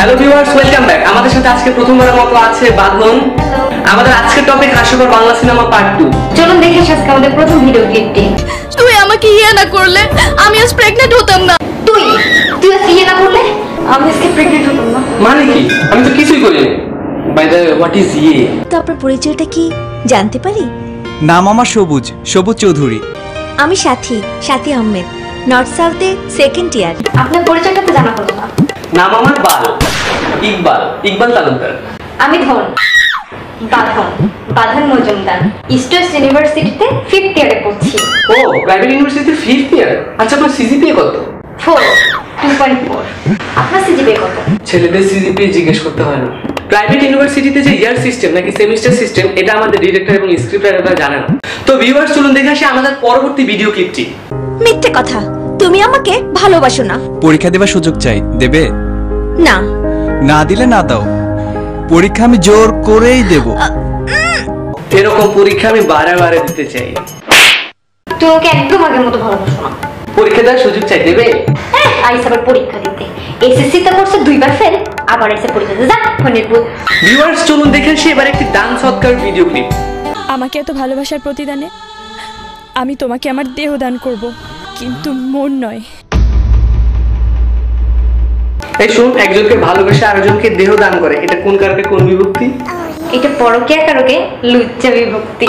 Hello viewers, welcome back. আমাদের সাথে আজকে প্রথমবারের মতো আছে বাঁধন। আমাদের আজকের টপিক হাস্যকর বাংলা সিনেমা পার্ট 2। চলুন দেখে আজকে আমাদের প্রথম ভিডিও ক্লিপটি। তুই আমাকে ইয়ে না করলে আমি আজ প্রেগন্যান্ট হতাম না। তুই আজকে ইয়ে না করলে আমি আজকে প্রেগন্যান্ট হতাম না। মানে কি? আমি তো কিছুই করিনি। বাই দ্য হোয়াট ইজ ইয়ে? তো আপনার পরিচয়টা কি জানতে পারি? নাম আমার সবুজ চৌধুরী। আমি সাথী আহমেদ, নর্থ সাউথে সেকেন্ড ইয়ার। আপনার পরিচয়টা তো জানা হলো না। নাম আমার ইকবাল তালুকদার। আমি বাঁধন মজুমদার, ইস্ট ওয়েস্ট ইউনিভার্সিটিতে 5th ইয়ারে পড়ছি। ও, প্রাইভেট ইউনিভার্সিটিতে 5th ইয়ার। আচ্ছা, আপনার সিজিপিএ কত? 2.4। আপনার সিজিপিএ কত? ছেলেদের সিজিপিএ জিজ্ঞেস করতে হয় না। প্রাইভেট ইউনিভার্সিটিতে যে ইয়ার সিস্টেম নাকি সেমিস্টার সিস্টেম, এটা আমাদের ডিরেক্টর এবং স্ক্রিপ্ট রাইটাররা জানে না। তো ভিউয়ার্স, চলুন দেখে আসি আমাদের পরবর্তী ভিডিও ক্লিপটি। মিথ্যে কথা, তুমি আমাকে ভালোবাসো না। পরীক্ষা দেবার সুযোগ চাই, দেবে? না। না দিলে না দাও, পরীক্ষা আমি জোর করেই দেব। এরকম পরীক্ষা আমি বারে দিতে চাই। তুমি ওকে একদম আগের মতো ভালোবাসো না। পরীক্ষা দেওয়ার সুযোগ চাই, দেবে? হ্যাঁ, আইস আবার পরীক্ষা দিতে। এসএসসি তে করছে 2 বার ফেল, আবার এসে পরীক্ষা দিতে যা ফোনের পুত। ভিউয়ার্স, চলুন দেখে আসি এবার একটি ডান্স সৎকার ভিডিও ক্লিপ। আমাকে এত ভালোবাসার প্রতিদানে আমি তোমাকে আমার দেহ দান করব, কিন্তু মন নয়। এই শুন, একজনকে ভালোবেসে আরেকজনকে দেহ দান করে, এটা কোন কারকে কোন বিভক্তি? এটা পরকীয়া কারকে লুচ্চা বিভক্তি।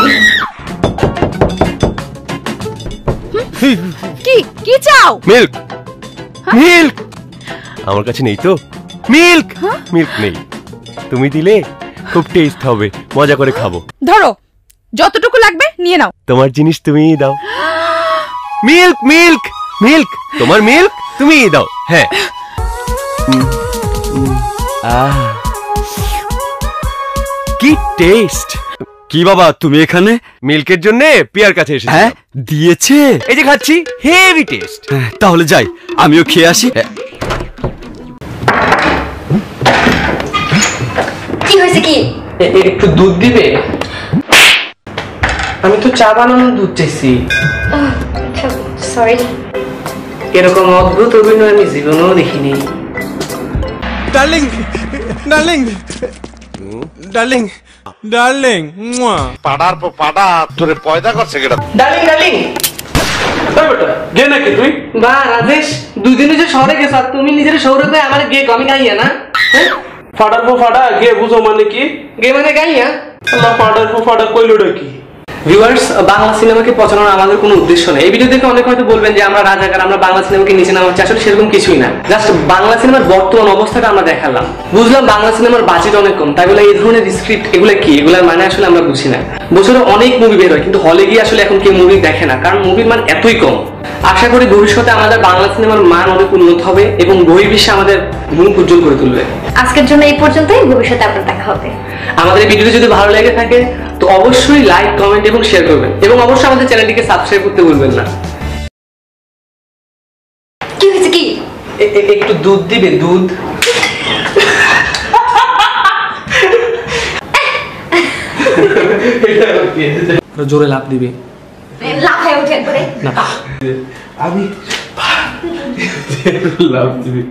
কি চাও? মিল্ক। আমার কাছে নেই তো মিল্ক নেই। তুমি দিলে খুব টেস্ট হবে, মজা করে খাবো। ধরো, যতটুকু লাগবে নিয়ে নাও। তোমার জিনিস তুমিই দাও। মিল্ক তোমার মিল্ক তুমিই দাও। হ্যাঁ। কি টেস্ট! কি বাবা তুমি এখানে? মিল্কের জন্য পিয়ার কাছে এসেছি। হ্যাঁ, দিয়েছে। এই যে খাচ্ছি, হেভি টেস্ট। তাহলে যাই, আমিও খেয়ে আসি। কি হয়েছে কি? একটু দুধ দিবে? আমি তো চা বানানোর দুধ চাইছি। সরি। এরকম অদ্ভুত অভিনয় আমি জীবনেও দেখিনি। ডার্লিং পাড়ার পর পাড়া তোরে পয়দা করছে কেডা? ডার্লিং ওই বেটা, গে নাকি তুই? বা রাজেশ, দুদিনে যে শহরে গেছ আর তুমি নিজের শহরে কই আমার গে আমি গাইয়া না? হ্যাঁ, ফাটার পর ফাটা গে বুঝো মানে কি? গে মানে গাইয়া। আল্লাহ, ফাটার পর ফাটা কইলোটা কি? ভিউয়ার্স, বাংলা সিনেমাকে পচানোর আমাদের কোনো উদ্দেশ্য নেই। এই ভিডিও দেখে অনেকে হয়তো বলবেন যে আমরা রাজাকার, আমরা বাংলা সিনেমাকে নিচে নামাচ্ছি। আসলে সেরকম কিছুই না। জাস্ট বাংলা সিনেমার বর্তমান অবস্থাটা আমরা দেখালাম। বুঝলাম বাংলা সিনেমার বাজেট অনেক কম, তাই বলে এই ধরনের স্ক্রিপ্ট এগুলো কি, এগুলোর মানে আসলে আমরা বুঝি না। বছরে অনেক মুভি বের হয়, কিন্তু হলে গিয়ে আসলে এখন কেউ মুভি দেখে না, কারণ মুভির মান এতই কম। আশা করি ভবিষ্যতে আমাদের বাংলা সিনেমার মান অনেক উন্নত হবে এবং বহির্বিশ্বে আমাদের মুখ উজ্জ্বল করে তুলবে। আজকের জন্য এই পর্যন্তই, ভবিষ্যতে আপনার দেখা হবে। আমাদের এই ভিডিওটি যদি ভালো লেগে থাকে তো অবশ্যই লাইক, কমেন্ট এবং শেয়ার করবেন, এবং অবশ্যই আমাদের চ্যানেলটিকে সাবস্ক্রাইব করতে ভুলবেন না। কি হয়েছে কি? একটু দুধ দিবে? দুধ জোরে লাভ দিবে। লাফায় উঠে একবারে না, আমি লাভ দিবে।